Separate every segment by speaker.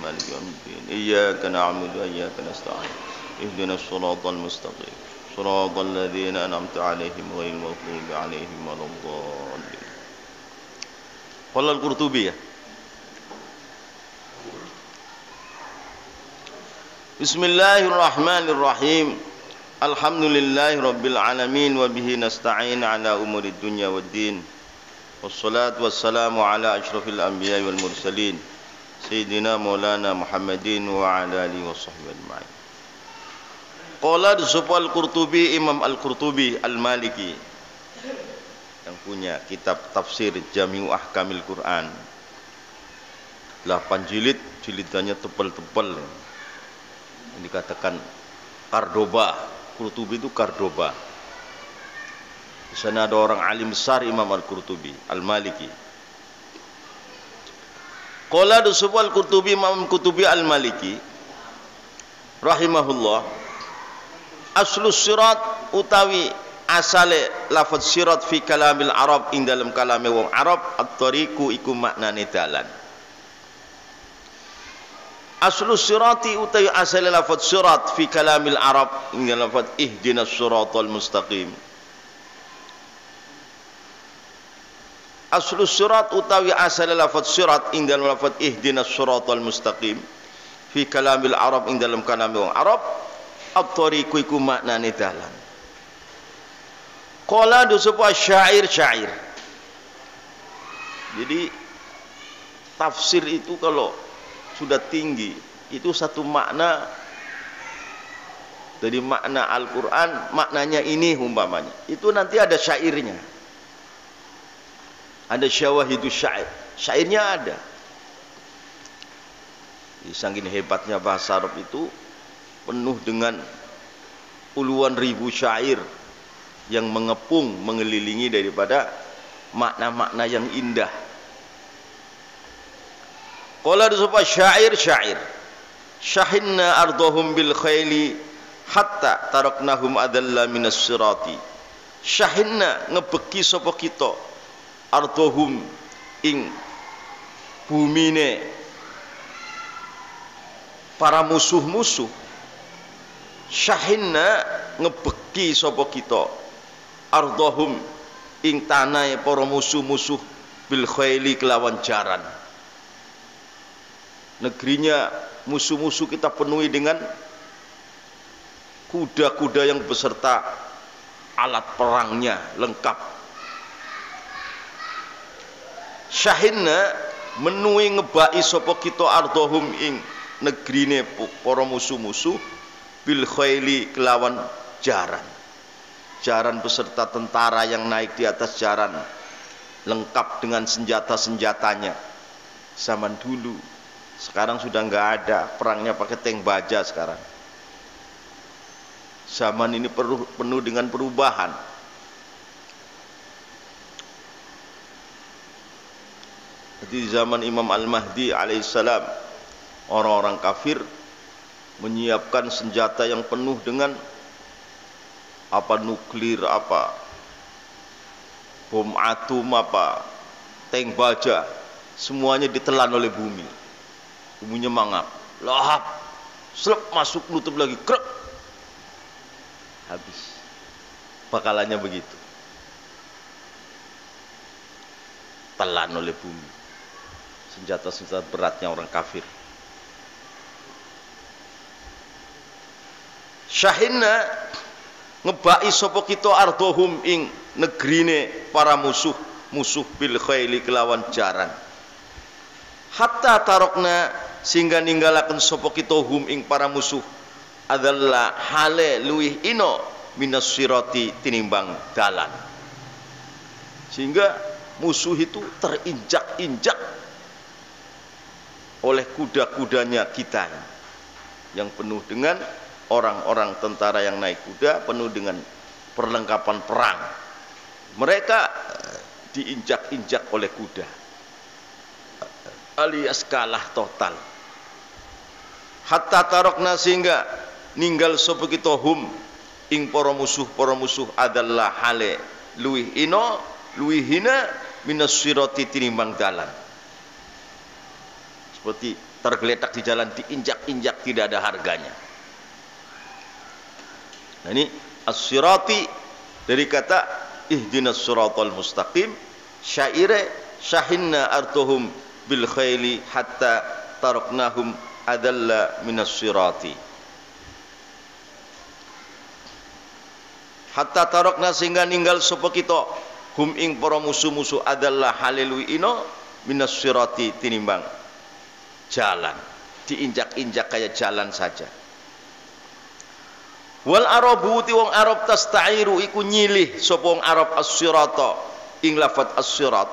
Speaker 1: مالك يوم الدين إياك نعبد وإياك نستعين اهدنا الصراط المستقيم صراط الذين أنعمت عليهم غير المغضوب عليهم ولا الضالين. قال القرطبي بسم الله الرحمن الرحيم الحمد لله رب العالمين وبه نستعين على أمور الدنيا والدين والصلاة والسلام على أشرف الأنبياء والمرسلين سيدنا مولانا محمد وعلى آله وصحبه أجمعين. Qala disebut Al-Qurtubi, Imam Al-Qurtubi Al-Maliki yang punya kitab tafsir Jami'u Ahkamil Quran, 8 jilid, jilidannya tebal-tebal, yang dikatakan Qardoba. Qurtubi itu Qardoba. Di sana ada orang alim besar, Imam Al-Qurtubi Al-Maliki. Qala disebut Al-Qurtubi, Imam Al-Qurtubi Al-Maliki rahimahullah, aslus sirat utawi asale lafaz sirat fi kalamil Arab ing dalam kalame wong Arab, at-tariqu iku maknane dalan. Aslus sirati utawi asale lafaz sirat fi kalamil Arab ing dalam lafaz ihdinas siratal mustaqim. Aslus sirat utawi asale lafaz sirat ing dalam lafaz ihdinas siratal mustaqim fi kalamil Arab ing dalam kalame wong Arab, at-tariqu iku maknane dalan. Qala disebut syair-syair. Jadi tafsir itu kalau sudah tinggi itu satu makna dari makna Al-Quran, maknanya ini umpamanya, itu nanti ada syairnya, ada syawahidus syair, syairnya ada. Saking hebatnya bahasa Arab itu penuh dengan puluhan ribu syair yang mengepung, mengelilingi daripada makna-makna yang indah. Qala disebut syair-syair. Syahinna ardhahum bil khaili hatta taraknahum adalla minas sirati. Syahinna ngebeki sapa kita ardhahum ing bumine para musuh-musuh. Syahinna ngebeki sapa kita ardhahum ing tanahe para musuh-musuh bil khaili kelawan jaran. Negerinya musuh-musuh kita penuhi dengan kuda-kuda yang beserta alat perangnya lengkap. Syahinna menuhi ngebaki sapa kita ardhahum ing negrine para musuh-musuh bil khaili kelawan jaran. Jaran beserta tentara yang naik di atas jaran, lengkap dengan senjata-senjatanya. Zaman dulu, sekarang sudah nggak ada, perangnya pakai tank baja sekarang. Zaman ini penuh dengan perubahan. Di zaman Imam Al-Mahdi alaihissalam, orang-orang kafir menyiapkan senjata yang penuh dengan apa nuklir, apa bom atom, apa tank baja, semuanya ditelan oleh bumi. Buminya mangap, lahap, selep masuk, nutup lagi, krek, habis. Bakalannya begitu, telan oleh bumi senjata-senjata beratnya orang kafir. Syahinna ngebaki sapa kita ardhahum ing negrine para musuh bil khaili kelawan jaran. Hatta tarokna sehingga ninggalaken sapa kita hum ing para musuh adalah hale luih ino minas sirati tinimbang dalan. Sehingga musuh itu terinjak-injak oleh kuda-kudanya kita yang penuh dengan orang-orang tentara yang naik kuda, penuh dengan perlengkapan perang. Mereka diinjak-injak oleh kuda, alias kalah total. Hatta tarokna sehingga ninggal sapa kita hum ing para musuh adalah hale luih ino luih hina minas sirati tinimbang dalan. Seperti tergeletak di jalan, diinjak-injak tidak ada harganya. Nah ini as-sirati dari kata ihdinas siratal mustaqim, syaire syahinna artuhum bil khaili hatta taraknahum adalla minas sirati. Hatta tarakna sehingga ninggal sapa kita hum ing para musuh-musuh adalah haleluwi ino minas sirati tinimbang jalan, diinjak-injak kayak jalan saja. Wal arabu ti wong Arab tasta'iru iku nyilih sapa wong Arab as-sirata ing lafat as-sirat.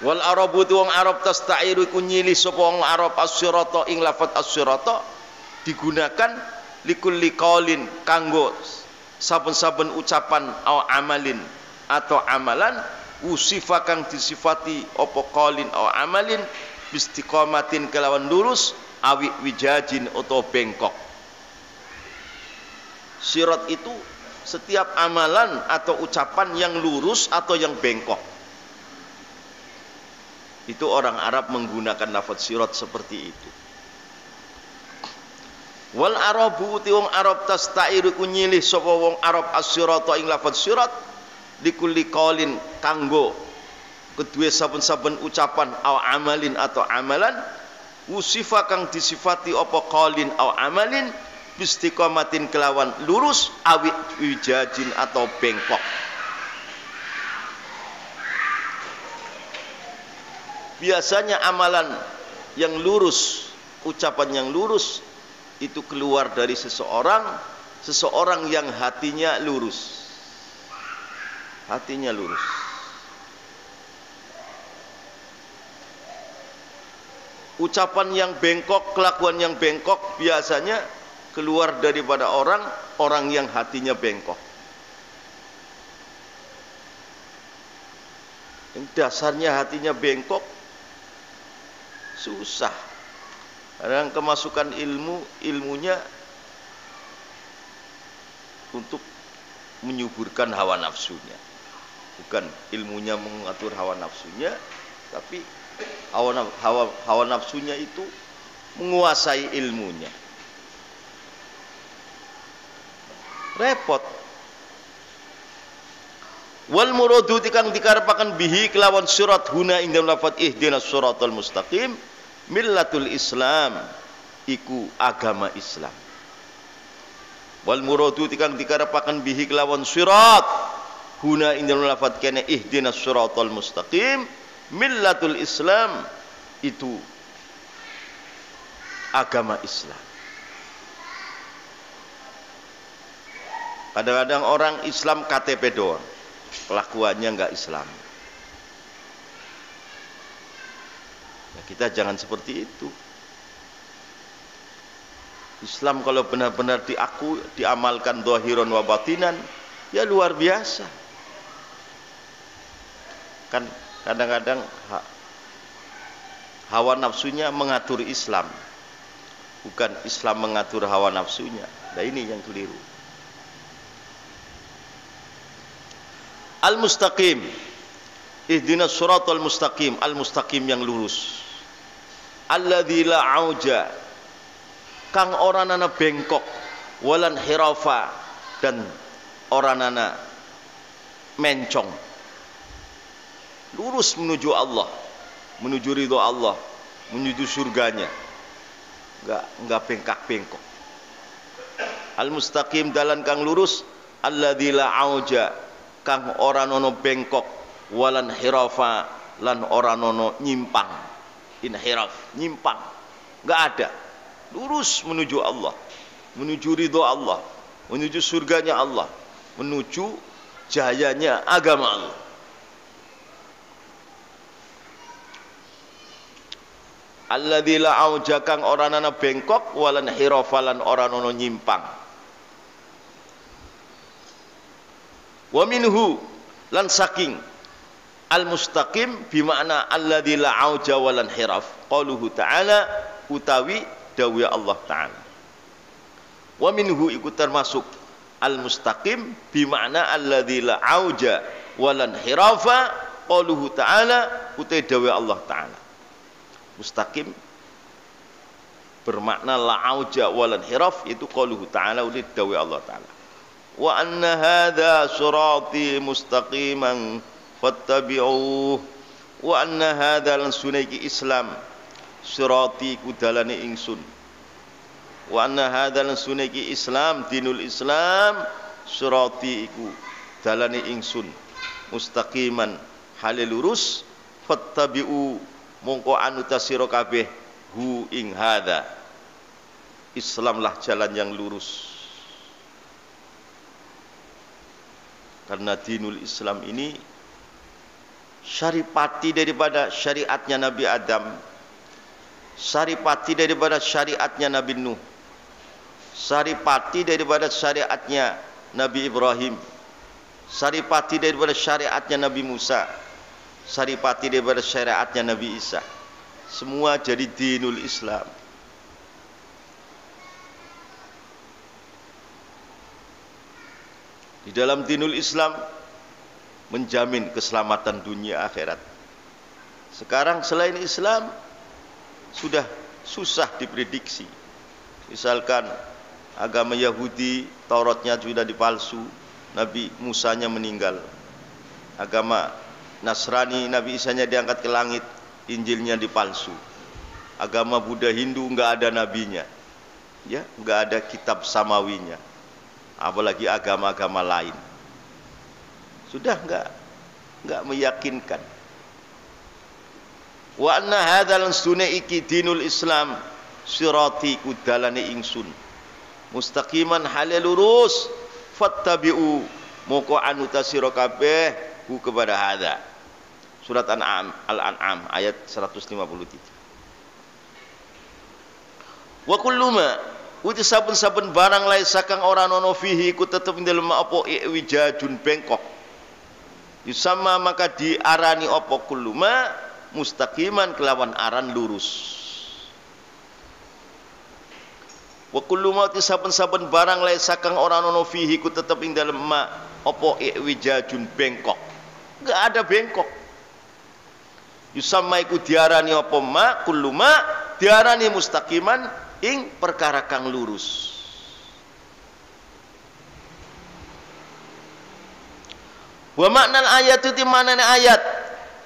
Speaker 1: Wal arabu ti wong Arab tasta'iru iku nyilih sapa wong Arab as-sirata ing lafat as-sirata digunakan likulli qaulin kanggo saben-saben ucapan au amalin atau amalan usifa kang disifati apa qaulin au amalin bistiqamatin kelawan lurus awi wijajin atau bengkok. Sirat itu setiap amalan atau ucapan yang lurus atau yang bengkok. Itu orang Arab menggunakan lafaz sirat seperti itu. Wal arabu ti wong Arab tasta'iru ku nyilih sapa wong Arab as-sirata ing lafaz sirat likulli qaulin kanggo kedua saben-saben ucapan au amalin atau amalan usifa kang disifati apa qaulin au amalin bistiqamatin kelawan lurus awi wijajin atau bengkok. Biasanya amalan yang lurus, ucapan yang lurus itu keluar dari seseorang yang hatinya lurus. Hatinya lurus. Ucapan yang bengkok, kelakuan yang bengkok biasanya keluar daripada orang yang hatinya bengkok. Yang dasarnya hatinya bengkok susah. Kadang kemasukan ilmunya untuk menyuburkan hawa nafsunya. Bukan ilmunya mengatur hawa nafsunya, tapi hawa nafsunya itu menguasai ilmunya. Repot. Wal muradu tikang dikarepaken bihi kelawan surat huna ing dalam lafaz ihdinas siratal mustaqim millatul Islam iku agama Islam. Wal muradu tikang dikarepaken bihi kelawan surat huna ing dalam lafaz kene ihdinas siratal mustaqim millatul Islam itu agama Islam. Kadang-kadang orang Islam KTP doang, kelakuannya enggak Islam. Ya, kita jangan seperti itu. Islam kalau benar-benar diamalkan zahiran wa batinan, ya luar biasa. Kan kadang-kadang hawa nafsunya mengatur Islam, bukan Islam mengatur hawa nafsunya. Nah ini yang keliru. Al-mustaqim, ihdinas siratal mustaqim, al-mustaqim yang lurus. Alladzi la auja, kang ora nana bengkok, walan hirafa, dan ora nana mencong. Lurus menuju Allah, menuju ridho Allah, menuju surganya. Enggak bengkak-bengkok. Al-mustaqim dalan kang lurus, alladzi la auja, kang ora nono bengkok, walan hirafa, lan ora nono nyimpang. Inhiraf, nyimpang. Enggak ada. Lurus menuju Allah, menuju ridho Allah, menuju surganya Allah, menuju jayanya agama Allah. Alladzi la auja kang ora nana bengkok, walan hirafalan ora nono nyimpang. Wa minhu lan saking al-mustaqim bimakna alladzi la auja walan hiraf. Qauluhu ta'ala utawi dawuh Allah Ta'ala. Wa minhu iku termasuk al-mustaqim bimakna alladzi la auja walan hirafa qauluhu ta'ala utai dawe Allah ta'ala. Mustaqim bermakna la auja walan hiraf, itu qauluhu ta'ala utai dawe Allah ta'ala. Wa anna hadza sirati mustaqiman fattabi'uh. Wa anna hadza lan sunaiki Islam sirati kudalane ingsun. Wa anna hadza lan sunaiki Islam dinul Islam sirati iku dalane ingsun mustaqiman hale lurus fattabi'u mongko anuta sira kabeh hu ing hadza. Islamlah jalan yang lurus. Karena dinul Islam ini syaripati daripada syariatnya Nabi Adam, syaripati daripada syariatnya Nabi Nuh, syaripati daripada syariatnya Nabi Ibrahim, syaripati daripada syariatnya Nabi Musa, syaripati daripada syariatnya Nabi Isa. Semua jadi dinul Islam. Di dalam dinul Islam menjamin keselamatan dunia akhirat. Sekarang selain Islam sudah susah diprediksi. Misalkan agama Yahudi, Tauratnya sudah dipalsu, Nabi Musanya meninggal. Agama Nasrani, Nabi Isanya diangkat ke langit, Injilnya dipalsu. Agama Buddha, Hindu enggak ada nabinya. Ya, enggak ada kitab samawinya. Apalagi agama-agama lain. Sudah enggak meyakinkan. Wa anna hadzal sunaiki dinul Islam sirati kudalane ingsun mustaqiman hale lurus fattabi'u moko anuta sira kabeh ku kepada hadza. Surat Al-An'am ayat 153. Wa kullu ma uti saben-saben barang lain sakang ora ana fihi ku tetep ing dalem apa wijajun bengkok. Yusamma maka diarani apa kullu ma mustaqiman kelawan aran lurus. Wa kullu ma uti saben-saben barang lain sakang ora ana fihi ku tetep ing dalem ma apa wijajun bengkok. Enggak ada bengkok. Yusamma iku diarani apa ma kullu ma diarani mustaqiman ing perkara kang lurus. Wa maknal ayat itu manane ayat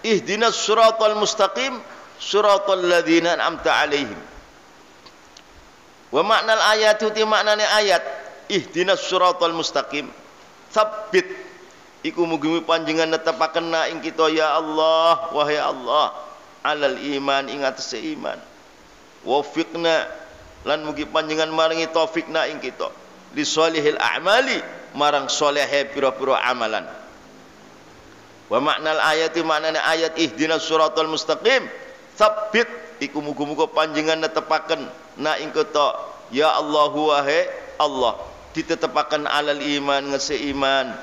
Speaker 1: ihdinas siratal mustaqim siratal ladzina an'amta alaihim. Wa maknal ayat itu maknane ayat ihdinas siratal mustaqim tsabbit iku mugi panjenengan netepaken na ing kita ya Allah wahai Allah alal iman ing atase iman. Wafiqna lan mugi panjenengan maringi taufikna ing kita li sholihil a'mali marang solehe pira-pira amalan. Wa maknal ayati maknane ayat ihdinas siratal mustaqim tsabbit iku muga-muga panjenengan netepaken na ing kita ya Allah wahai Allah ditetepaken alal iman ngese iman.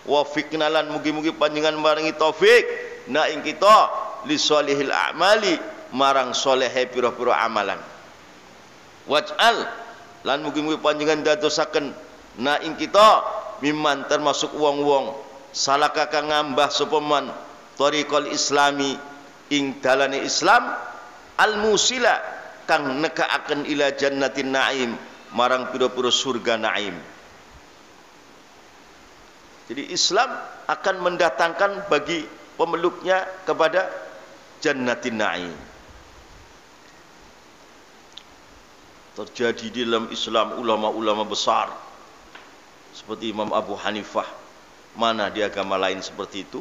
Speaker 1: Wafiqna lan mugi-mugi panjenengan maringi taufik na ing kita li sholihil a'mali marang solehe pira-pira amalan. Waj'al lan mugi-mugi panjenengan dadosaken na ing kita mimman termasuk wong-wong salaka kang ngambah sapa man thariqal islami ing dalane Islam al musila kang nekaaken ila jannatin naim marang pira-pira surga naim. Jadi Islam akan mendatangkan bagi pemeluknya kepada jannatin naim. Terjadi di dalam Islam ulama-ulama besar seperti Imam Abu Hanifah. Mana di agama lain seperti itu?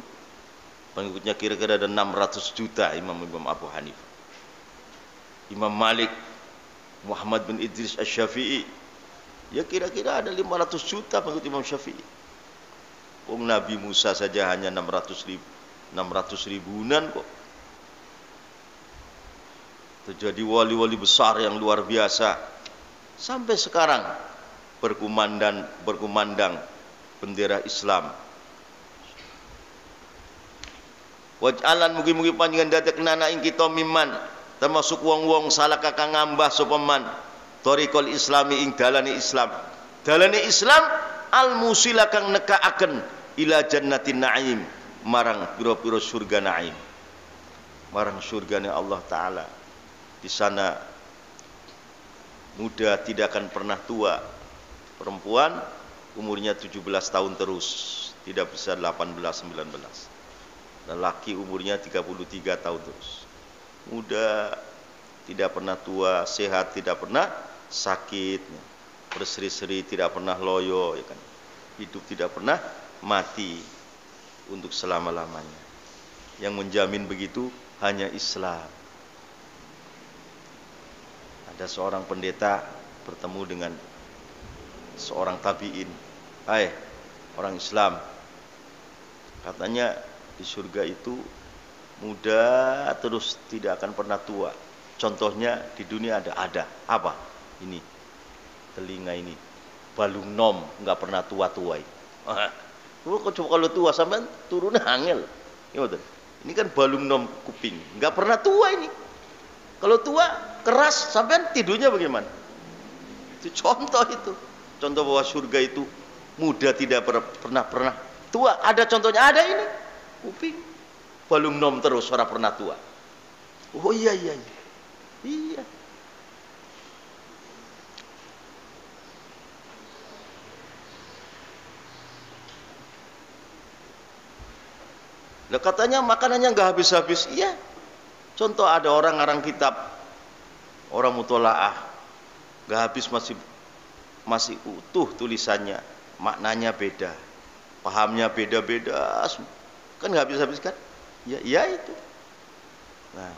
Speaker 1: Pengikutnya kira-kira ada 600 juta Imam Abu Hanifah. Imam Malik, Muhammad bin Idris Asy-Syafi'i, ya kira-kira ada 500 juta pengikut Imam Syafi'i. Nabi Musa saja hanya 600 ribuan kok. Terjadi wali-wali besar yang luar biasa. Sampai sekarang berkumandang bendera Islam. Waj'alan mugi-mugi panjenengan dadekna ing kita mimman termasuk wong-wong salaka kang ngambah sapa man thariqal islami ing dalane Islam. Dalane Islam al musila kang nekaaken ila jannatin naim marang pira-pira surga naim, marang surgane Allah taala. Di sana muda tidak akan pernah tua, perempuan umurnya 17 tahun terus, tidak bisa 18 19. Lelaki umurnya 33 tahun terus. Muda, tidak pernah tua, sehat, tidak pernah sakit, berseri-seri, tidak pernah loyo, ya kan? Hidup tidak pernah mati untuk selama-lamanya. Yang menjamin begitu hanya Islam. Ada seorang pendeta bertemu dengan seorang tabi'in. Hai, orang Islam. Katanya di surga itu muda terus, tidak akan pernah tua. Contohnya di dunia ada. Apa? Ini telinga ini, balung nom, nggak pernah tua-tua ini. Coba kalau tua sampai turun angel. Ini kan balung nom kuping, nggak pernah tua ini. Kalau tua keras sampai tidurnya bagaimana? Itu contoh itu. Contoh bahwa surga itu muda tidak pernah tua. Ada contohnya, ada ini. Kuping balung nom terus, orang pernah tua. Oh iya. Lah katanya makanannya nggak habis-habis. Iya. Contoh ada orang ngarang kitab, orang mutolaah, nggak habis, masih utuh tulisannya, maknanya beda, pahamnya beda-beda, kan nggak habis-habis kan? Ya itu. Nah,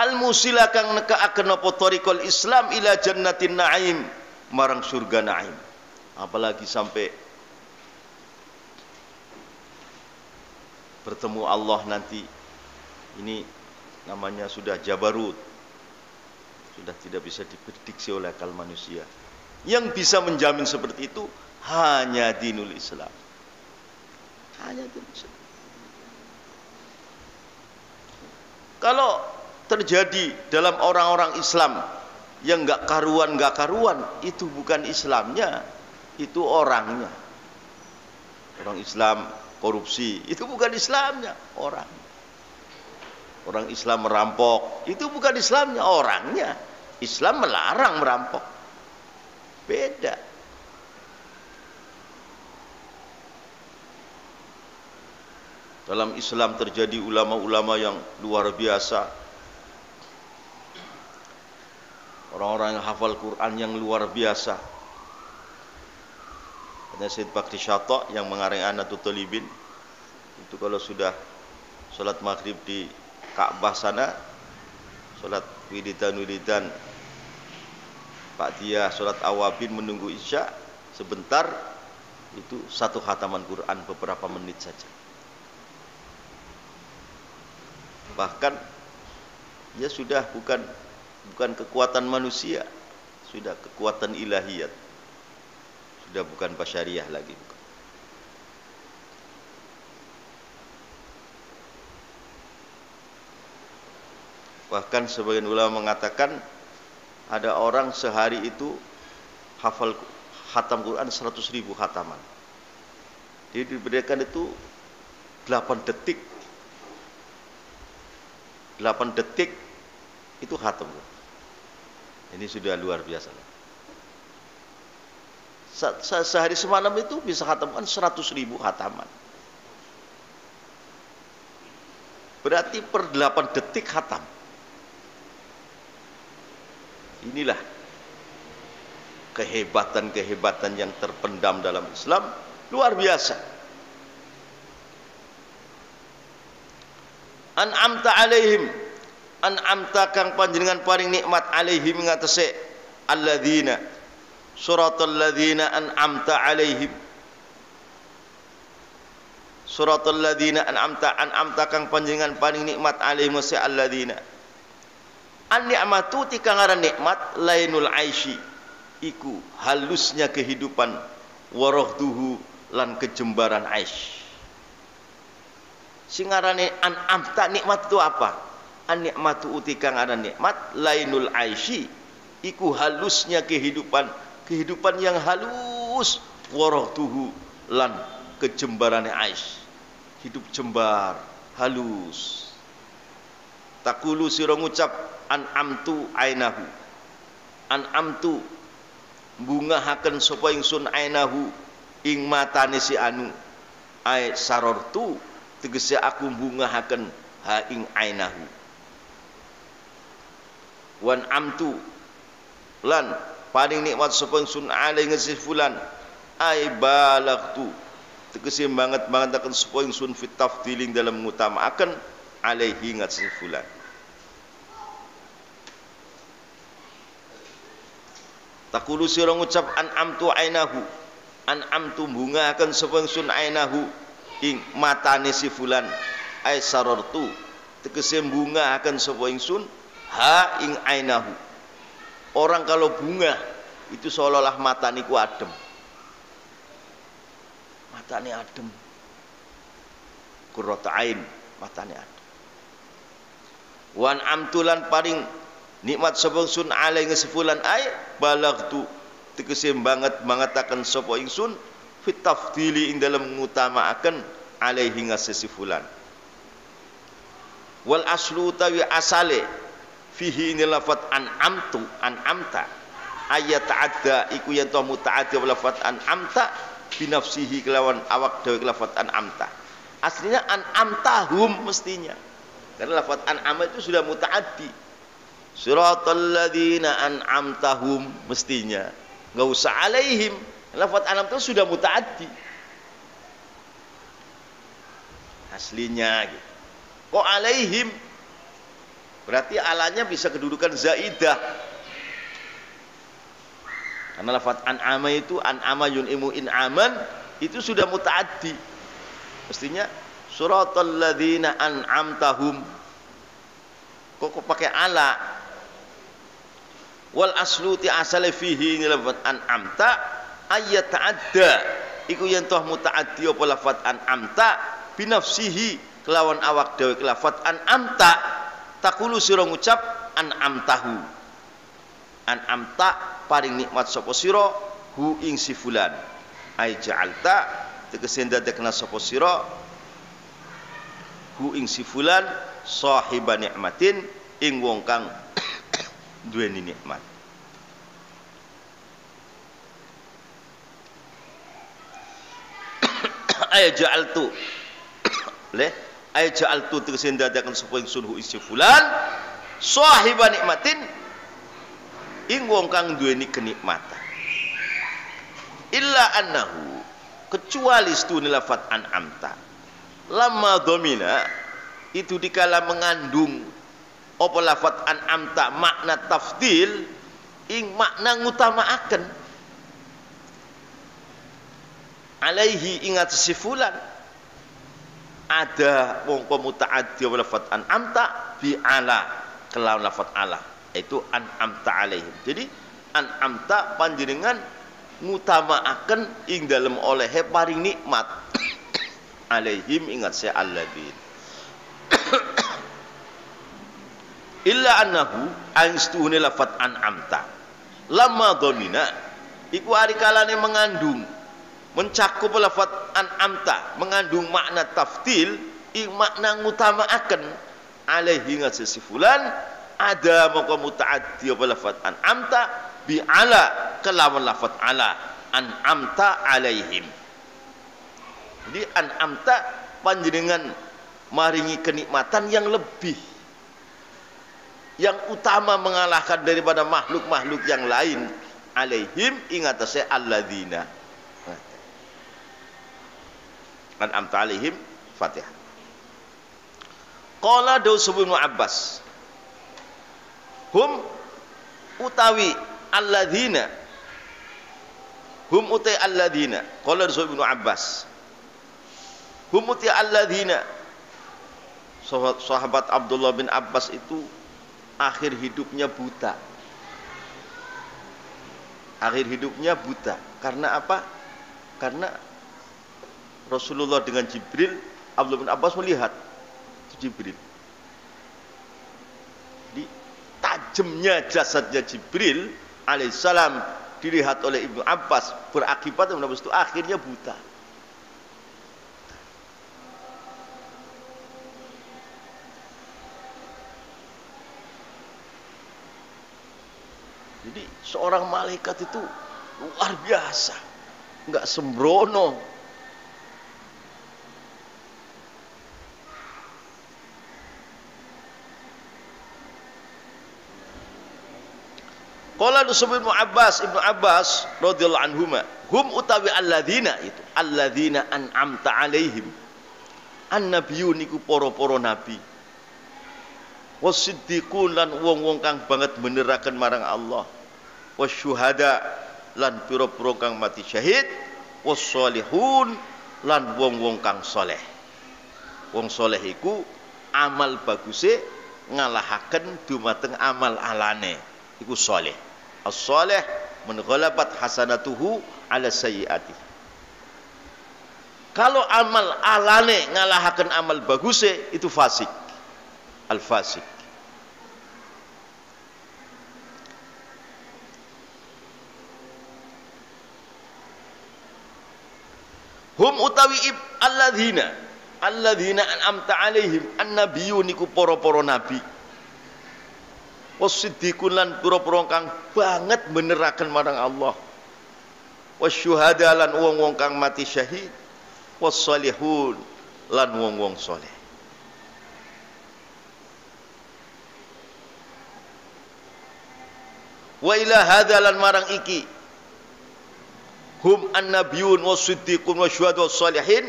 Speaker 1: al-musila kang nekaaken apa thariqul Islam ila jannatin na'im, marang surga na'im. Apalagi sampai bertemu Allah nanti, ini namanya sudah jabarut, sudah tidak bisa diprediksi oleh akal manusia. Yang bisa menjamin seperti itu hanya dinul Islam, hanya dinul Islam. Kalau terjadi dalam orang-orang Islam yang nggak karuan, itu bukan Islamnya, itu orangnya. Orang Islam korupsi, itu bukan Islamnya, orang. Orang Islam merampok, itu bukan Islamnya, orangnya. Islam melarang merampok, beda. Dalam Islam terjadi ulama-ulama yang luar biasa, orang-orang yang hafal Quran yang luar biasa. Ada Syed Bakti Syato yang mengarang Anatul Talibin, itu kalau sudah sholat maghrib di Ka'bah sana, sholat wiridan Pak Dia, sholat awabin menunggu isya sebentar, itu satu khataman Quran beberapa menit saja. Bahkan ya sudah bukan kekuatan manusia, sudah kekuatan ilahiyat, sudah bukan basyariah lagi. Bahkan sebagian ulama mengatakan ada orang sehari itu hafal khatam Quran 100.000 khataman. Jadi diberikan itu 8 detik itu khatam. Ini sudah luar biasa. Sehari semalam itu bisa khatamkan 100.000 khataman. Berarti per 8 detik khatam. Inilah kehebatan yang terpendam dalam Islam, luar biasa. An'amta alaihim, an'amta kang panjenengan paring nikmat alaihim ngatese alladzina, suratul ladzina an'amta alaihim, suratul ladzina an'amta kang panjenengan paring nikmat alaihim se alladzina. An-ni'matu tikang aran nikmat lainul aisy, iku halusnya kehidupan, warahduhu lan kejembaran aish. Sing arane an'amta nikmat itu apa? An-ni'matu tikang aran nikmat lainul aisy, iku halusnya kehidupan yang halus, warahtuhu lan kejembarane aish, hidup jembar halus. Takulu sira ngucap an'amtu ainahu, an'amtu bungahaken sapa ingsun ainahu ing matane si anu, ai sarortu tegese aku bungahaken ha ing ainahu. Wan amtu lan paling nikmat sapa ingsun alai ngesi fulan, ai balagtu tegese banget akan sapa ingsun fit tafdiling dalam ngutamaken alaihi ngesi fulan. Takulu sira ngucap an'amtu ainahu, an'amtu bungahaken sapa ingsun ainahu ing matane si fulan, ai sarartu tegese bungahaken sapa ingsun ha ing ainahu. Orang kalau bunga itu seolah-olah mata niku adem, matane adem, qurratu ain, matane adem. Wan amtulan paring nikmat sapa ingsun alai ngesefulan ai balagtu tegese bangetaken sapa ingsun fit tafdili ing dalam ngutamaaken alaihi ngasesifulan. Wal aslu tawi asale fihi ini lafat an'amtu, an'amta ayat ta'adda iku yen to muta'addi lafat an'amta binafsihi kelawan awak dhewe lafat an'amta. Aslinya an'amtahum mestinya, karena lafat an'ama itu sudah muta'addi. Siratal ladzina an'amtahum mestinya, enggak usah alaihim. Lafat an'am itu sudah muta'addi aslinya gitu. Kok alaihim? Berarti alanya bisa kedudukan zaidah. Karena lafaz an'ama itu an'ama yun'imu in'aman itu sudah mutaaddi. Mestinya suratal ladzina an'amtahum. Kok pakai ala? Wal aslu ti asale fihi ini lafaz an'amta ayat ta'adda. Iku yen toh mutaaddi apa lafaz an'amta binafsihi kelawan awak dhewe lafaz an'amta. Takulu sira ngucap an'amtahu, an'amta paring nikmat sapa sira hu ing si fulan, ai ja'alta tegese ndadekna sapa sira hu ing si fulan sahiba nikmatin ing wong kang duweni nikmat. Ay ja'altu le ay ja'altu tegese ndadekaken sapa ingsun hu isi fulan sahiba nikmatin ing wong kang duweni kenikmatan. Illa annahu kecuali stune lafat an'amta lama domina itu dikala mengandung apa lafat an'amta makna tafdil ing makna ngutamaaken alaihi ingat si fulan. Ada wongko mutaaddi wa lafat an'amta bi ala kelawan lafat ala, itu an'amta alaihim. Jadi an'amta panjenengan ngutamaaken ing dalem olehe paring nikmat alaihim ingat saya alladzin. Illa annahu angstuhune lafat an'amta lama domina iku ari kalane mengandung mencakup lafaz an'amta mengandung makna tafdil ing makna ngutamaaken alaihi ngasih fulan ada maka mutaaddi apa lafaz an'amta bi ala kelawan lafaz ala an'amta alaihim. Jadi an'amta panjenengan maringi kenikmatan yang lebih, yang utama mengalahkan daripada makhluk-makhluk yang lain alaihim ingatase alladzina. An'amta alaihim Fatihah. Qala dawu Ibnu Abbas hum utawi alladzina, hum utai alladzina. Qala Ibnu Abbas hum utai alladzina. Sahabat Abdullah bin Abbas itu akhir hidupnya buta. Akhir hidupnya buta. Karena apa? Karena Rasulullah dengan Jibril, Abdullah bin Abbas melihat itu Jibril. Jadi tajamnya jasadnya Jibril alaihissalam dilihat oleh Ibnu Abbas, berakibat Ibnu Abbas itu akhirnya buta. Jadi seorang malaikat itu luar biasa, nggak sembrono. Qala Ibnu Abbas radhiyallahu anhuma, hum utawi alladzina itu, alladzina an'amta alaihim. An-nabiyun iku para-para nabi. Wasiddiqun lan wong-wong kang banget beneraken marang Allah. Wasyuhada lan pira-pira kang mati syahid. Wassalihun lan wong-wong kang saleh. Wong saleh iku amal baguse ngalahaken dumateng amal alane. Iku saleh. As-saleh man ghalabat hasanatuhu ala sayyiati. Kalau amal alane ngalahaken amal baguse itu fasik. Al-fasik. Hum utawi alladzina an'amta alaihim, an-nabiyyun iku para-para nabi. Wasiddiqun lan pira-pira kang banget beneraken marang Allah. Wasyuhada lan wong-wong kang mati syahid. Wassalihun lan wong-wong saleh. Wa ila hadza lan marang iki hum an-nabiyyun wasiddiqun wasyuhada wassalihin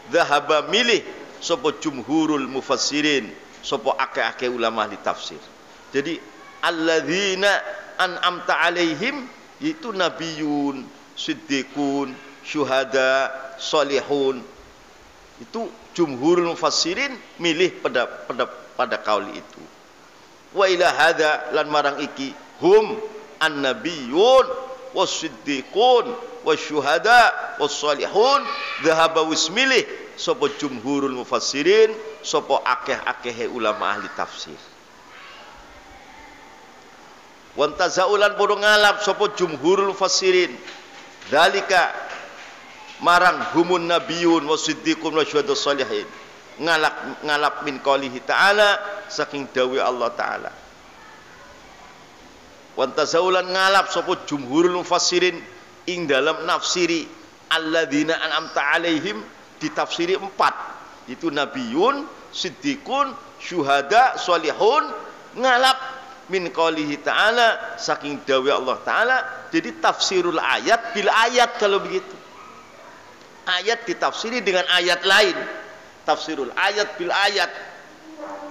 Speaker 1: dhahaba milih sapa jumhurul mufassirin, sapa akeh-akeh ulama ahli tafsir. Jadi alladzina an'amta alaihim itu nabiyyun, siddiqun, syuhada, salihun. Itu jumhurul mufassirin milih pada kaul itu. Wa ila hadza lan marang iki hum an-nabiyyun wasiddiqun wasyuhada wassalihun dhahaba wismilih sapa jumhurul mufassirin, sapa akeh-akeh ulama ahli tafsir. Wantazaulan podo ngalap sapa jumhurul mufassirin dalika marang humun nabiyyun wasiddiqun wasyuhada wassalihin, ngalap min qaulihi ta'ala, saking dawuh Allah taala. Wantazaulan ngalap sapa jumhurul mufassirin ing dalam nafsiri alladzina an'amta alaihim, ditafsiri 4. Itu nabiyyun, siddiqun, syuhada, salihun, ngalap min qaulihi ta'ala, saking dawuh Allah taala. Jadi tafsirul ayat bil ayat kalau begitu. Ayat ditafsiri dengan ayat lain. Tafsirul ayat bil ayat.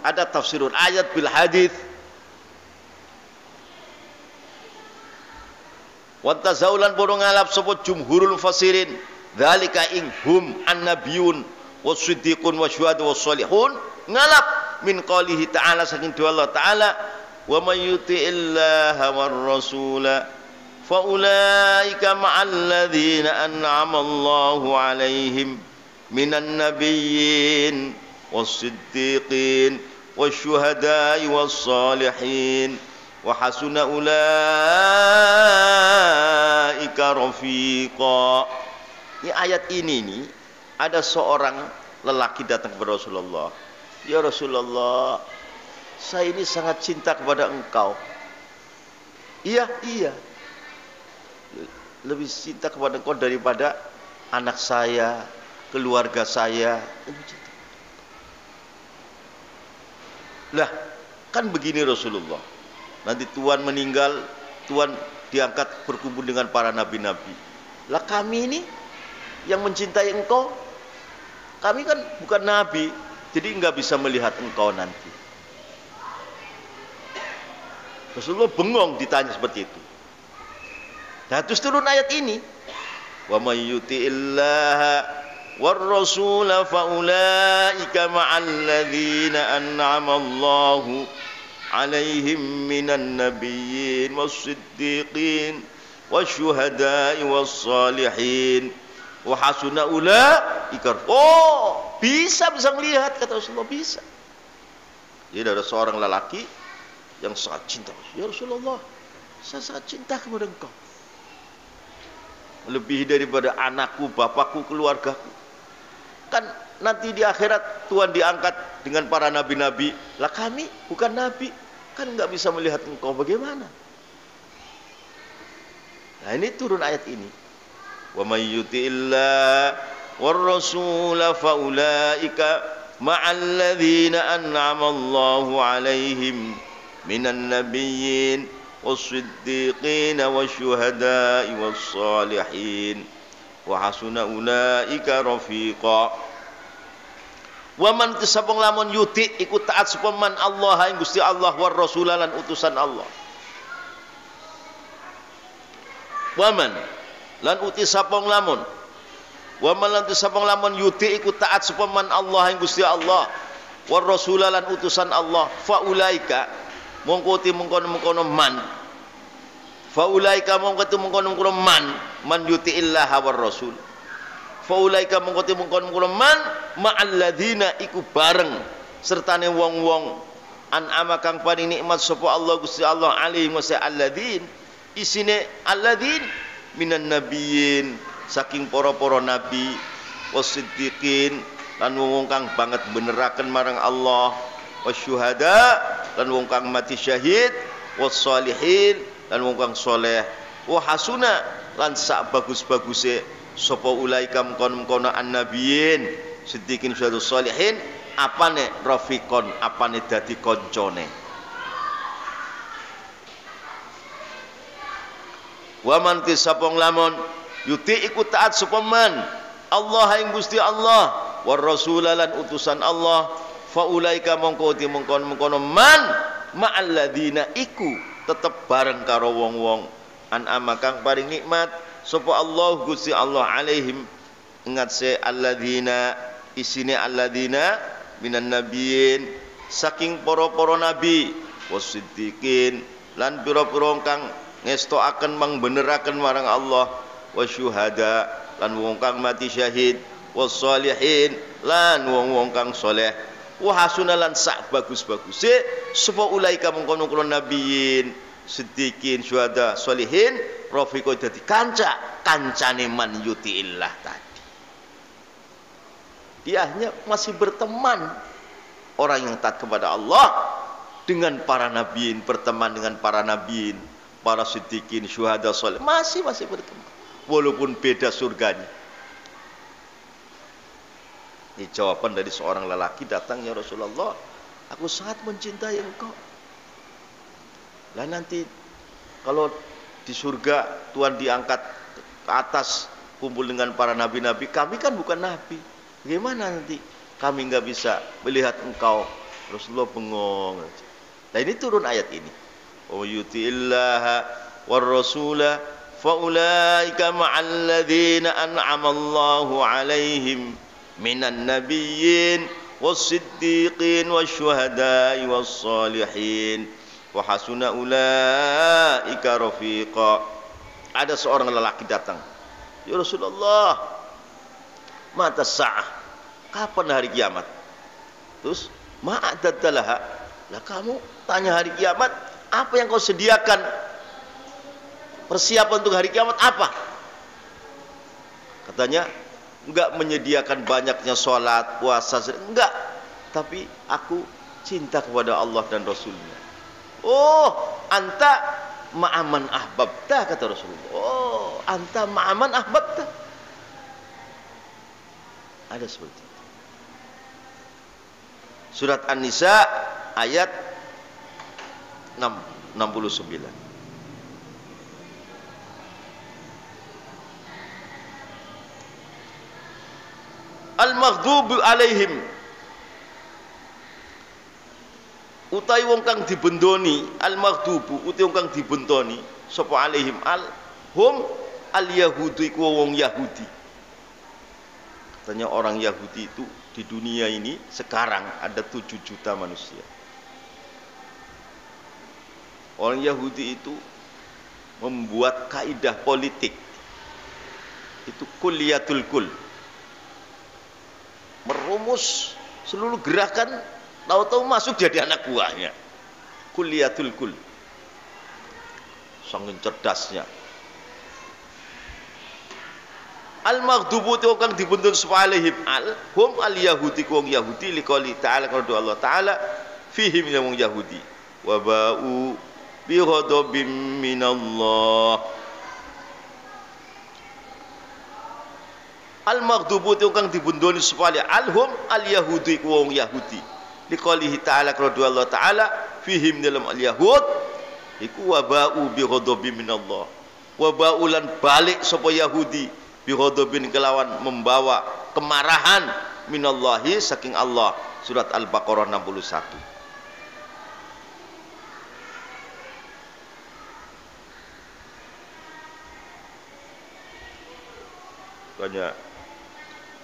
Speaker 1: Ada tafsirul ayat bil hadis. Wantazaulan bodo ngalap sapa jumhurul mufassirin dzalika ing hum an-nabiyyun wasiddiqun wasyuhada wassalihun, ngalap min qaulihi ta'ala, saking dawuh Allah taala, wa may yuti'illaha war rasula fa ulaika ma'al ladzina an'ama Allahu 'alaihim minan nabiyyin was-siddiqin wasyuhada'i was-salihin wa hasuna ulaika rafiqa. Ini ayat ini nih, ada seorang lelaki datang kepada Rasulullah. Ya Rasulullah, saya ini sangat cinta kepada engkau. Iya. Lebih cinta kepada engkau daripada anak saya, keluarga saya. Lah, kan begini Rasulullah. Nanti Tuhan meninggal, Tuhan diangkat berkumpul dengan para nabi-nabi. Lah kami ini yang mencintai engkau, kami kan bukan nabi, jadi enggak bisa melihat engkau nanti. Rasulullah bengong ditanya seperti itu. Nah, terus turun ayat ini. Wa may yuti'illaha war rasula fa ulaika ma'al ladzina an'ama Allahu 'alaihim minan nabiyyin was-siddiqin wasyuhada'i was-salihin wa hasuna ulaika. Bisa melihat, kata Rasulullah, bisa. Jadi ada seorang lelaki yang sangat cinta. Ya Rasulullah, saya sangat cinta kepada engkau. Lebih daripada anakku, bapakku, keluargaku. Kan nanti di akhirat Tuhan diangkat dengan para nabi-nabi. Lah kami bukan nabi, kan nggak bisa melihat engkau, bagaimana? Nah ini turun ayat ini. Wa may yuti'illah war rasul fa ulaika ma'al ladzina an'ama Allahu 'alaihim minan nabiyyin was-siddiqin wasyuhada'i was-salihin wa hasuna ulaika rafiqa. Wa man tisabung lamun yuti iku taat sapa man Allah ing Gusti Allah war rasul lan utusan Allah. Wa man lan uti sapong lamun wa man lan tisapong lamun yuti iku taat sapa man Allah ing Gusti Allah war rasul lan utusan Allah fa ulaika mongko ti mengkono-mengkono man fa ulaika mongko ti mengkono-mengkono man yuti illah war rasul fa ulaika mongko ti mengkono-mengkono man ma'al ladzina iku bareng sertane wong-wong an'ama kang paring nikmat sapa Allah Gusti Allah alaihim wa alladzin isine alladzin minan nabiyyin saking para-para nabi wasiddiqin lan wong kang banget beneraken marang Allah wasyuhada lan wong kang mati syahid wassalihin lan wong kang saleh wa hasuna lan sak bagus-baguse sapa ulaika mkono annabiyyin siddiqin syuhada salihin apane rafiqon apane dadi koncone. Wa man tisapong lamun yuti iku taat sapa man Allah ing Gusti Allah war rasul lan utusan Allah fa ulaika mongko ti mengkon-mengkono man ma'al ladzina iku tetep bareng karo wong-wong an'ama kang paring nikmat sapa Allah Gusti Allah alaihim ingat se alladzina isine alladzina minan nabiyyin saking para-para nabi wasiddiqin lan pira-pira kang ngestoaken mangbeneraken marang Allah wasyuhada lan wong kang mati syahid wassalihin lan wong-wong kang saleh wa hasuna lan sak bagus-baguse sapa ulaika mengkono-kono nabiyin siddiqin syuhada salihin rafiqo dadi kancane man yutiillah tadi. Dia hanya masih berteman orang yang taat kepada Allah dengan para nabiyin, berteman dengan para nabiyin, para siddiqin, syuhada, saleh masih berteman walaupun beda surganya. Ini jawaban dari seorang lelaki datang, ya Rasulullah, aku sangat mencintai engkau. Lah nanti kalau di surga Tuhan diangkat ke atas kumpul dengan para nabi-nabi, kami kan bukan nabi, bagaimana nanti kami nggak bisa melihat engkau? Rasulullah bengong. Nah ini turun ayat ini. Wa yuti'illaha war rasula fa ulaika ma'al ladzina an'ama Allahu 'alaihim minan nabiyyin was-siddiqin wasyuhada'i was-salihin wa hasuna ulaika rafiqa. Ada seorang lelaki datang, ya Rasulullah, mata sa'ah, kapan hari kiamat? Terus ma'adadalaha, lah kamu tanya hari kiamat, apa yang kau sediakan persiapan untuk hari kiamat apa? Katanya enggak menyediakan banyaknya sholat, puasa, enggak, tapi aku cinta kepada Allah dan Rasulnya. Oh, anta ma'aman ahbabta, kata Rasulullah. Oh, anta ma'aman ahbabta. Ada seperti itu. Surat An-Nisa ayat 69. Al-maghdubu alaihim, utai wong kang dibendoni, al-maghdubu utai wong kang dibendoni sapa alaihim al-hum al-yahudu iku wong Yahudi. Katanya orang Yahudi itu di dunia ini sekarang ada 7 juta manusia. Orang Yahudi itu membuat kaidah politik, itu kulliyatul kul, merumus seluruh gerakan, tahu-tahu masuk jadi anak buahnya. Kulliyatul kul. Sangin cerdasnya. Al-maghdubu itu kang dibuntun alaihim hum al-yahudi wong Yahudi liqali ta'ala kalau Allah Ta'ala fihim wong Yahudi wa ba'u bi ghadabim minallah. Al-maghdubu itu kang dibuntun alhum al-yahudi wong Yahudi liqali ta'ala kalau Allah Ta'ala fihim dalam al-yahud iku wa ba'u bi ghadabim minallah. Wa ba'ulan balik sapa Yahudi bighadabin kelawan membawa kemarahan minallahi saking Allah. Surat Al-Baqarah 61. Banyak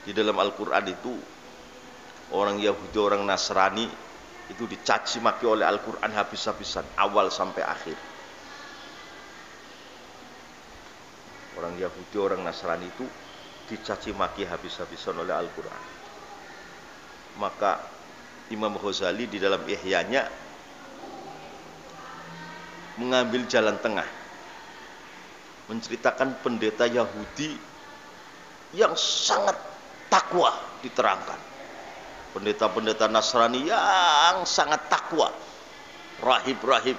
Speaker 1: di dalam Al-Quran itu orang Yahudi, orang Nasrani itu dicaci maki oleh Al-Quran habis-habisan, awal sampai akhir. Orang Yahudi, orang Nasrani itu dicaci maki habis-habisan oleh Al-Quran. Maka Imam Ghazali di dalam Ihyanya mengambil jalan tengah, menceritakan pendeta Yahudi yang sangat takwa diterangkan, pendeta-pendeta Nasrani yang sangat takwa, rahib-rahib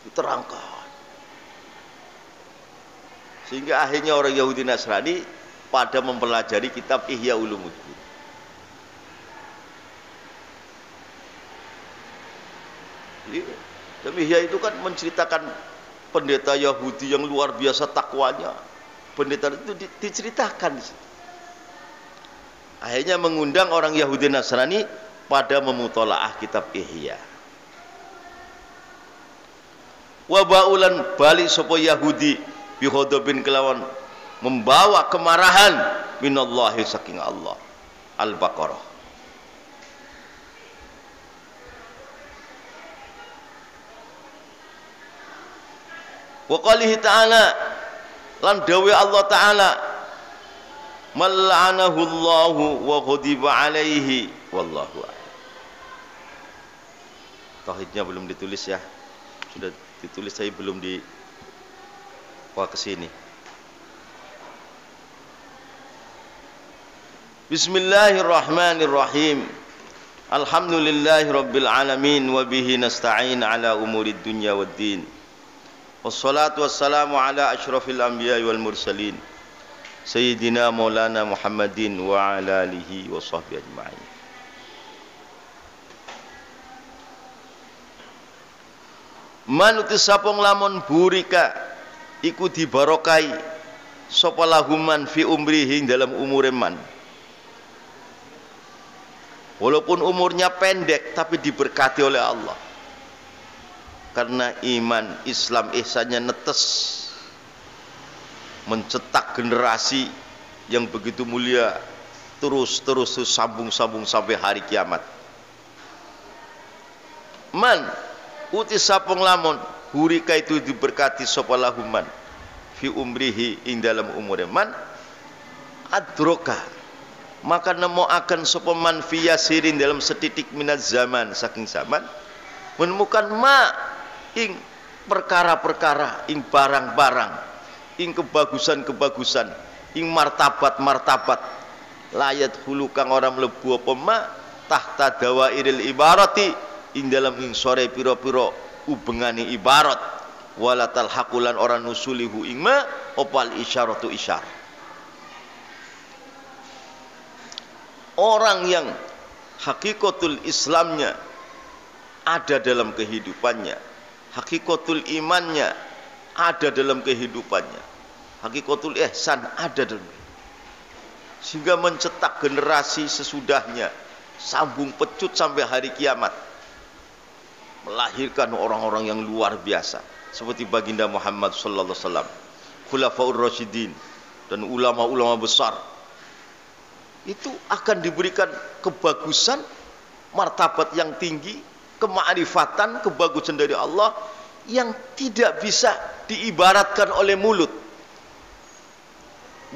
Speaker 1: diterangkan. Sehingga akhirnya orang Yahudi Nasrani pada mempelajari kitab Ihya Ulumuddin. Jadi Ihya itu kan menceritakan pendeta Yahudi yang luar biasa takwanya. Pendeta itu diceritakan di situ. Akhirnya mengundang orang Yahudi Nasrani pada memutolaah kitab Ihya. Wa ba'ulan balik sapa Yahudi bighadabin kelawan membawa kemarahan minallahi saking Allah. Al-Baqarah. Wa qalihi ta'ala lan dawe Allah Ta'ala mal'anahu Allahu wa ghadiba alaihi wallahu a'lam. Tauhidnya belum ditulis ya. Sudah ditulis saya belum di kesini. Bismillahirrahmanirrahim. Alhamdulillahirabbil alamin wa bihi nasta'in ala umurid dunya waddin. Wassalatu wassalamu ala asyrafil anbiya'i wal mursalin sayyidina maulana Muhammadin wa ala alihi wa sahbihi ajma'in. Manuti sapong lamun burika iku dibarokai sapa lahuman fi umrihi dalam umure man. Walaupun umurnya pendek tapi diberkati oleh Allah. Karena iman, Islam, ihsannya netes, mencetak generasi yang begitu mulia, terus sambung-sambung sampai hari kiamat. Man uti sapong lamun hurika itu diberkati sapa lahuman fi umrihi ing dalam umure man adroka maka nemoaken sapa man fi yasirin dalam setitik minaz zaman saking zaman menemukan ma ing perkara-perkara ing barang-barang ing kebagusan-kebagusan ing martabat-martabat layat hulu kang ora mlebu apa ma tahta dawairil ibarati ing dalam ing sore pira-pira ubengane ibarat walatal hakulan orang nusulihu ingma opal isyaratu isyar. Orang yang hakikatul Islamnya ada dalam kehidupannya, hakikatul imannya ada dalam kehidupannya, hakikatul ihsan ada dalam, sehingga mencetak generasi sesudahnya sambung pecut sampai hari kiamat, melahirkan orang-orang yang luar biasa seperti baginda Muhammad sallallahu alaihi wasallam, khulafaur rasyidin dan ulama-ulama besar. Itu akan diberikan kebagusan, martabat yang tinggi, kemakrifatan, kebagusan dari Allah yang tidak bisa diibaratkan oleh mulut.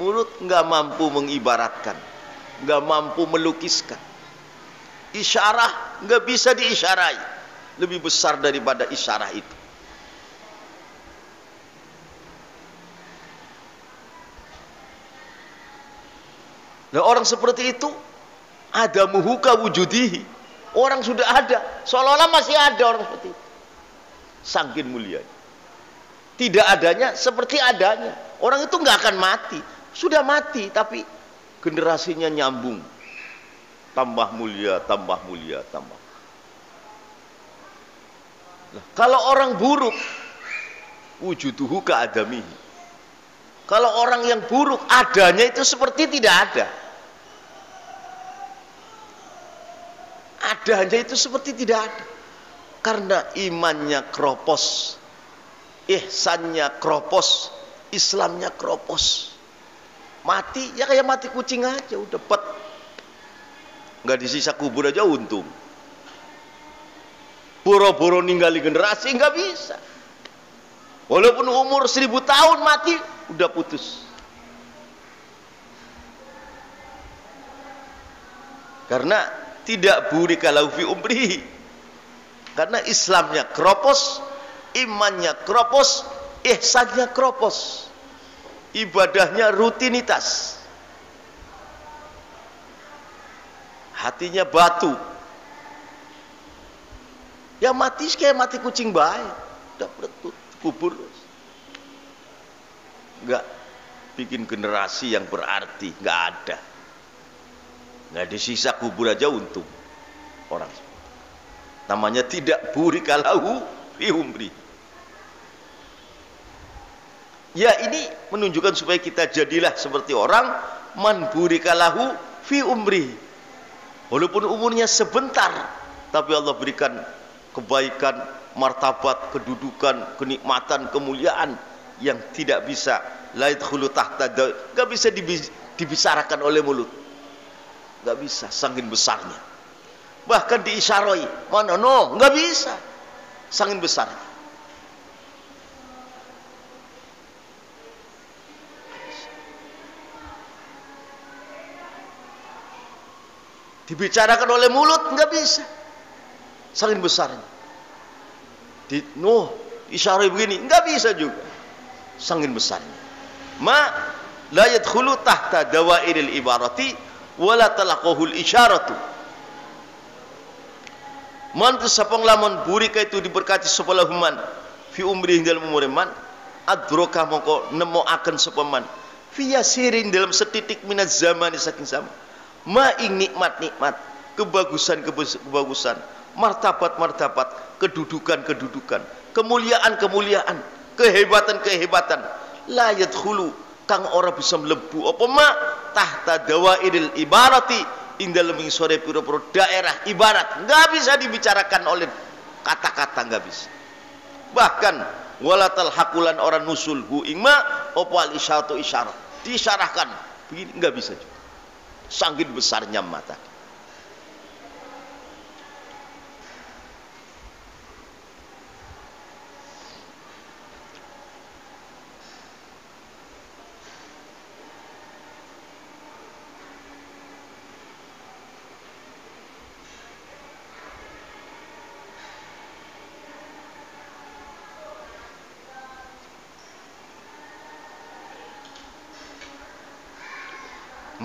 Speaker 1: Mulut nggak mampu mengibaratkan, nggak mampu melukiskan. Isyarah nggak bisa diisyarai. lebih besar daripada isyarah itu. Nah, orang seperti itu ada muhuka wujudihi. Orang sudah ada, seolah-olah masih ada orang seperti itu. Saking mulia. Tidak adanya seperti adanya. Orang itu nggak akan mati. Sudah mati, tapi generasinya nyambung. Tambah mulia, tambah mulia, tambah. Nah, kalau orang buruk, wujuduhu ka'adamihi. Kalau orang yang buruk, adanya itu seperti tidak ada. Adanya itu seperti tidak ada. Karena imannya kropos, ihsannya kropos, Islamnya kropos. Mati ya kayak mati kucing aja, udah pet. Nggak disisa kubur aja untung. Boro-boro ninggali generasi nggak bisa. Walaupun umur 1000 tahun mati udah putus. Karena tidak burika lahu fi umrihi. Karena Islamnya kropos, imannya kropos, ihsannya kropos. Ibadahnya rutinitas. Hatinya batu. Ya mati kayak mati kucing baik. Udah kubur. Enggak bikin generasi yang berarti, enggak ada. Nggak disisa kubur aja untung orang. Namanya tidak burika lahu fi umri. Ya, ini menunjukkan supaya kita jadilah seperti orang man burika lahu fi umri. Walaupun umurnya sebentar, tapi Allah berikan kebaikan, martabat, kedudukan, kenikmatan, kemuliaan yang tidak bisa la yadkhulu tahta, enggak bisa dibicarakan oleh mulut. Nggak bisa, saking besarnya. Bahkan diisyarai, mana no, nggak bisa, saking besar. Dibicarakan oleh mulut nggak bisa, saking besarnya. Isyarai begini nggak bisa juga, saking besarnya. Ma la yadkhulu tahta dawairil ibarati wala talaqahul isyaratu. Man sapang lamun burika itu diberkati sebelah human fi umri dalam umur man adroka mongko nemoaken sepaman fi yasirin dalam setitik minaz zaman saking zaman ma ing nikmat-nikmat, kebagusan-kebagusan, martabat-martabat, kedudukan-kedudukan, kemuliaan-kemuliaan, kehebatan-kehebatan la yadkhulu kang ora bisa mlebu apa ma tahta dawairil ibarati ing dalem sore pira-pira daerah ibarat, nggak bisa dibicarakan oleh kata-kata, nggak bisa. Bahkan walatal hakulan orang nusul hu ing ma apa al isyaratu isyarat disyarahkan begini nggak bisa juga, saking besarnya mata.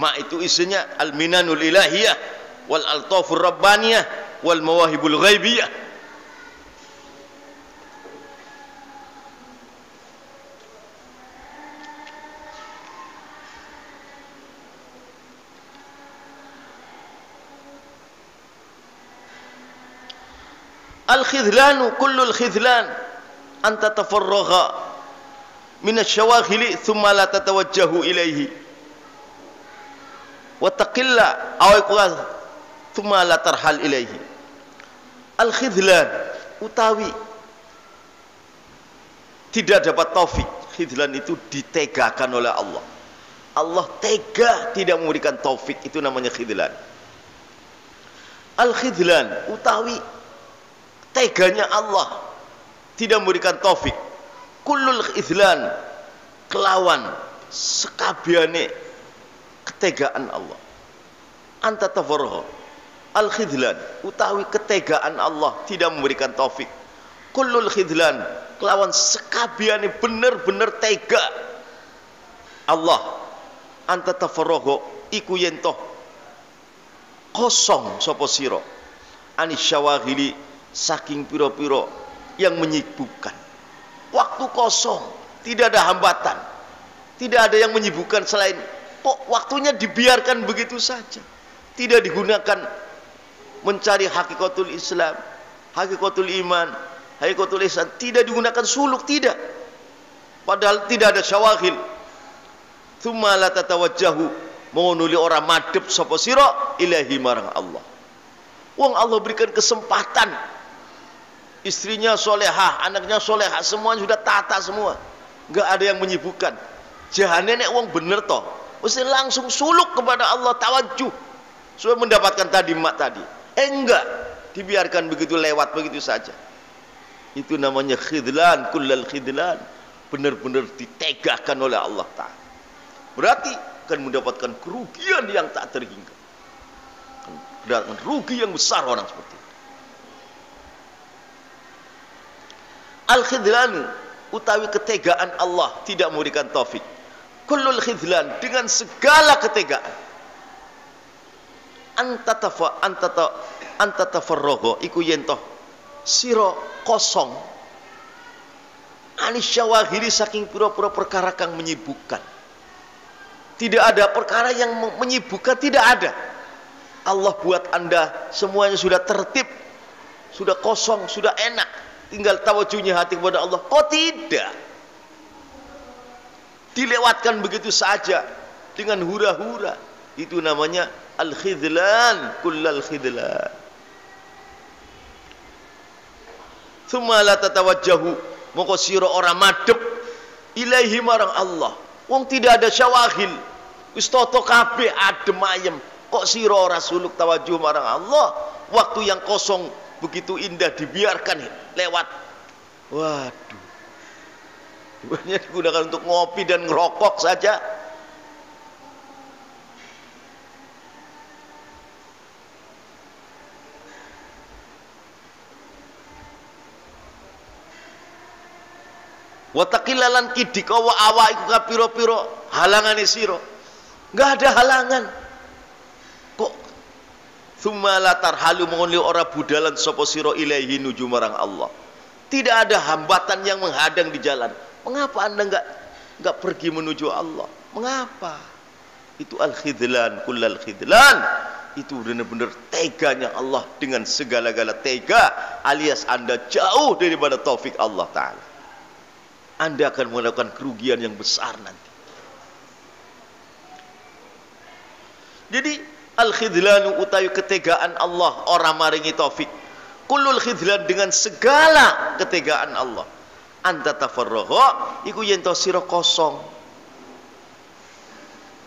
Speaker 1: Ma itu isinya al-minanul ilahiyah wal altafur rabbaniyah wal mawahibul ghaibiyah. Al-khidlanu kullul khidlan an tatafarragha min asy-syawaghili thumma la tatawajjahu ilaihi wa taqilla aw iqal thumma la tarhal ilaihi. Al-khidlan utawi tidak dapat taufik. Khidlan itu ditegakan oleh Allah. Allah tega tidak memberikan taufik, itu namanya khidlan. Al-khidlan utawi teganya Allah tidak memberikan taufik. Kullul khidlan kelawan sekabiane ketegaan Allah. Anta tafarruh Al-khidlan utawi ketegaan Allah tidak memberikan taufik. Kullul khidlan kelawan sekabiane bener-bener tega Allah anta tafarrogo iku yentoh kosong sapa sira anis syawaghili saking piro-piro yang menyibukkan. Waktu kosong, tidak ada hambatan, tidak ada yang menyibukkan selain kok waktunya dibiarkan begitu saja, tidak digunakan mencari hakikatul Islam, hakikatul iman, hakikatul ihsan, tidak digunakan suluk, tidak, padahal tidak ada syawaghil. Tsumma la tatawajjahu mengunuli orang madhep sapa sira ilahi marang Allah. Wong Allah berikan kesempatan, istrinya solehah, anaknya solehah, semuanya sudah tata semua, nggak ada yang menyibukkan. Jahane nek wong bener toh, mesti langsung suluk kepada Allah, tawajuh supaya mendapatkan tadi mak tadi. Enggak, dibiarkan begitu lewat begitu saja. Itu namanya khidlan, kullal khidlan, benar-benar ditegakkan oleh Allah Ta'ala. Berarti akan mendapatkan kerugian yang tak terhingga, dan rugi yang besar orang seperti itu. Al-khidlanu utawi ketegaan Allah tidak memberikan taufik. Kullul khidlan dengan segala ketegaan. Anta tafarrogo iku yentoh siro kosong anis syawahiri saking pura-pura perkara kang menyibukkan. Tidak ada perkara yang menyibukkan, tidak ada. Allah buat Anda semuanya sudah tertib, sudah kosong, sudah enak, tinggal tawajuhnya hati kepada Allah. Kok tidak? Dilewatkan begitu saja dengan hura-hura. Itu namanya al-khidlan, kullal khidlan. Tsumma la tatawajjahu moko sira ora madhep ilaihi marang Allah. Wong tidak ada syawaghil, wis toto kabeh adem ayem. Kok sira ora suluk tawajuh marang Allah? Waktu yang kosong begitu indah dibiarkan lewat. Waduh, hanya digunakan untuk ngopi dan ngerokok saja. Watakilalan kidik awa awa iku kapiro-piro halangane sira. Enggak ada halangan. Kok tsumma la tarhalu mengoni ora budalan sapa sira ilaihi nuju marang Allah. Tidak ada hambatan yang menghadang di jalan. Mengapa Anda enggak pergi menuju Allah? Mengapa? Itu al-khidlan, kullal khidlan. Itu benar-benar teganya Allah dengan segala-gala tega, alias Anda jauh daripada taufik Allah Ta'ala. Anda akan melakukan kerugian yang besar nanti. Jadi al-khidlanu utawi ketegaan Allah ora maringi taufik. Kullul khidlan dengan segala ketegaan Allah. Anta tafarragha iku yen to sira kosong.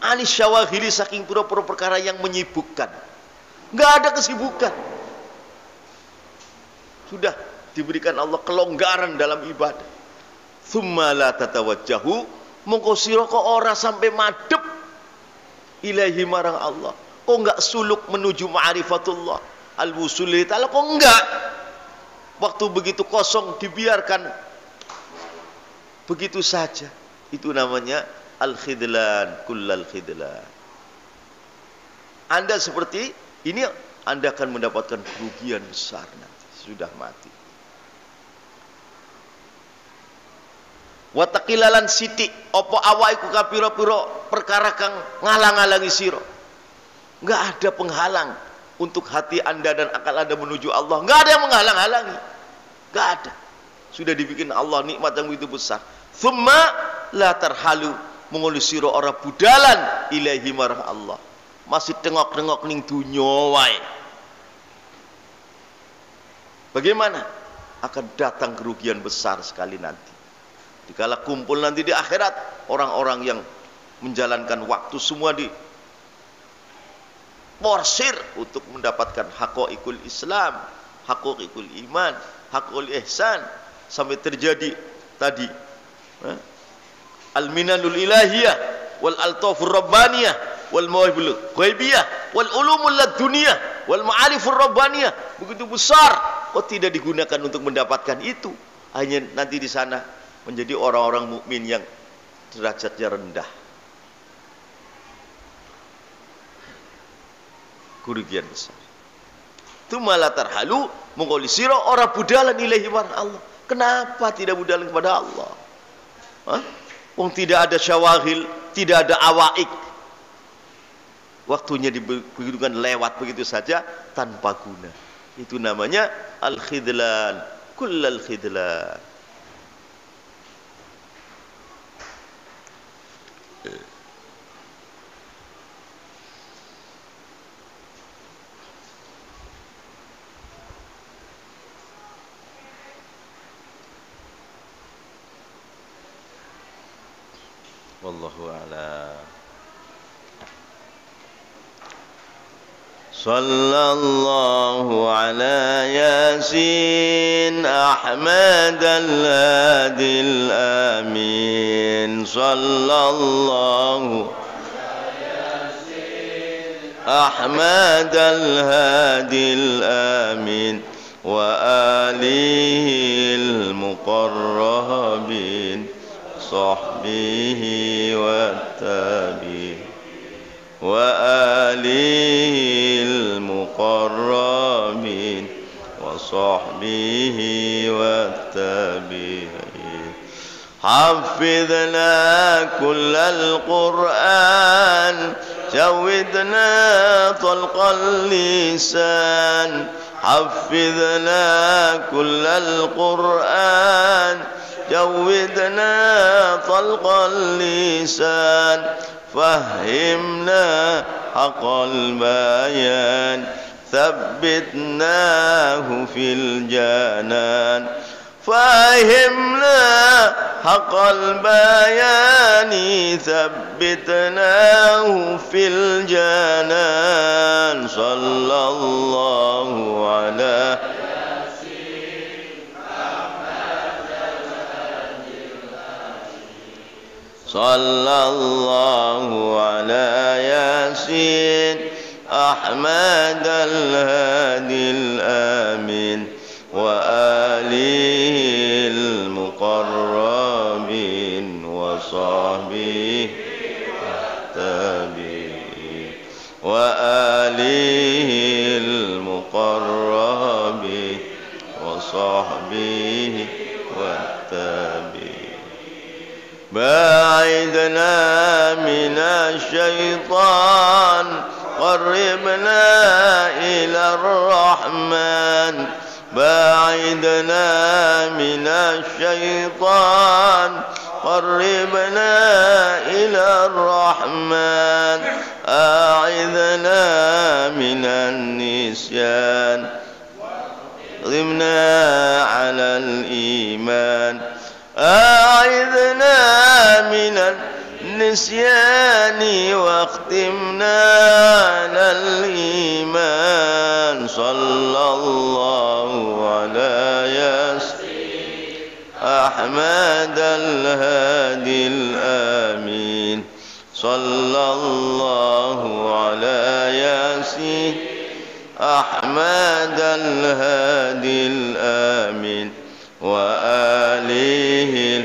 Speaker 1: Anis syawaghili saking pura-pura perkara yang menyibukkan. Enggak ada kesibukan. Sudah diberikan Allah kelonggaran dalam ibadah. Tsumma la tatawajjahu mongko sira kok ora sampai madhep ilahi marang Allah. Kok enggak suluk menuju ma'rifatullah al-wusul ta'ala, kok enggak? Waktu begitu kosong dibiarkan begitu saja. Itu namanya al-khidlan, kullal khidlan. Anda seperti ini, Anda akan mendapatkan kerugian besar nanti sudah mati. Watakilalan siti opo awaiku kapiro-piro perkara kang ngalang-alangi siro. Enggak ada penghalang untuk hati Anda dan akal Anda menuju Allah. Enggak ada yang menghalang-halangi. Enggak ada. Sudah dibikin Allah nikmat yang begitu besar. Tsumma la tarhalu menguli siro ora budalan ilahi marang Allah. Masih tengok-tengok ning dunya wae. Bagaimana? Akan datang kerugian besar sekali nanti. Dikala kumpul nanti di akhirat, orang-orang yang menjalankan waktu semua di porsir untuk mendapatkan haqqaiqul Islam, haqqaiqul iman, haqqul ihsan, sampai terjadi tadi al-minanul ilahiyah wal altafur rabbaniyah wal mawahibul ghaibiyah wal ulumul laduniyah wal ma'arifur rabbaniyah begitu besar, kok tidak digunakan untuk mendapatkan itu? Hanya nanti di sana menjadi orang-orang mukmin yang derajatnya rendah. Kerugian besar. Itu malah tarhalu mengqoli sira ora budalan ilahi marang Allah. Kenapa tidak budalan kepada Allah? Wong tidak ada syawahil, tidak ada awaik. Waktunya diberikan lewat begitu saja tanpa guna. Itu namanya al-khidlan, kullal khidlan. Wallahu a'lam. Sallallahu ala Yasin Ahmad al-Hadi al-Amin. Sallallahu Ahmad al-Hadi al-Amin wa alihi al-muqarrabin sahbihi wa tabi'in wa alihi al-muqarrabin wa sahbihi wa tabi'in. Hafidhna kullal Qur'an jawidna talqal lisan. Hafidhna kullal Qur'an جودنا طلق اللسان فهمنا حق البيان ثبتناه في الجنان فهمنا حق البيان ثبتناه في الجنان صلى الله على sallallahu ala Yasin Ahmad al-Hadi al-Amin wa alihi al-muqarrabin wa sahbihi tabi'in wa alihi al-muqarrabin wa sahbihi wa tabi'in. باعدنا من الشيطان قربنا إلى الرحمن باعدنا من الشيطان قربنا إلى الرحمن أعذنا من النسيان ضمنا على الإيمان أعذنا من النسيان واختمنا على الإيمان صلى الله على ياسين أحمد الهادي الآمين صلى الله على ياسين أحمد الهادي الآمين وآله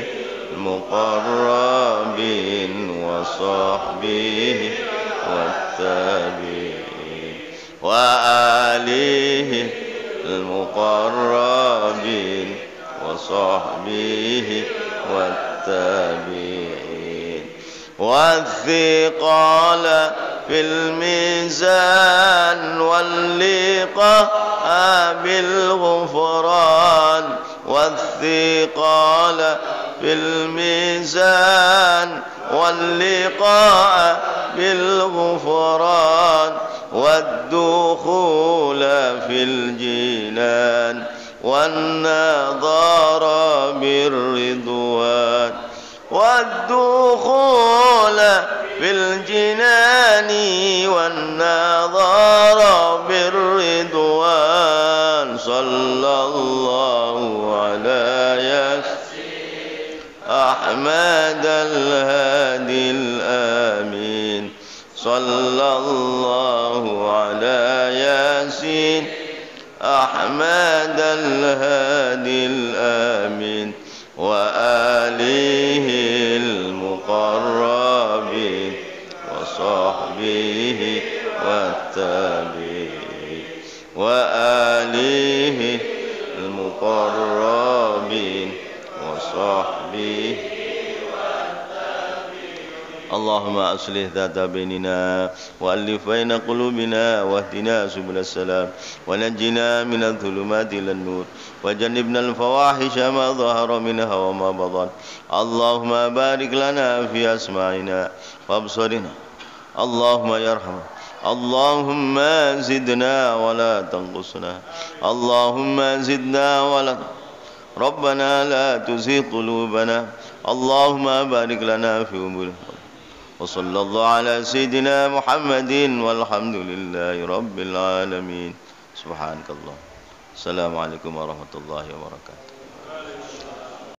Speaker 1: المقربين وصحبه والتابعين وآله المقربين وصحبه والتابعين والثقال في الميزان واللقاء بالغفران والثقال في الميزان واللقاء بالغفران والدخول في الجنان والنظر بالرضوان والدخول في الجنان والنظر بالرضوان صلى الله على ياسين أحمد الهادي الآمين sallallahu ala yasin Ahmad al-hadi al-amin wa alihi al-muqarrabin wa sahbihi wa tabi'in wa alihi al-muqarrabin wa sahbihi. اللهم أصلح ذات بيننا وألف بين قلوبنا واهدنا سبل السلام ونجنا من الظلمات إلى النور وجنبنا الفواحش ما ظهر منها وما بطن اللهم بارك لنا في أسماعنا وأبصارنا اللهم يرحم اللهم زدنا ولا تنقصنا اللهم زدنا ولا ربنا لا تزغ قلوبنا اللهم بارك لنا في أمورنا وصلى الله على سيدنا محمد والحمد لله رب العالمين سبحانك الله السلام عليكم ورحمة الله وبركاته.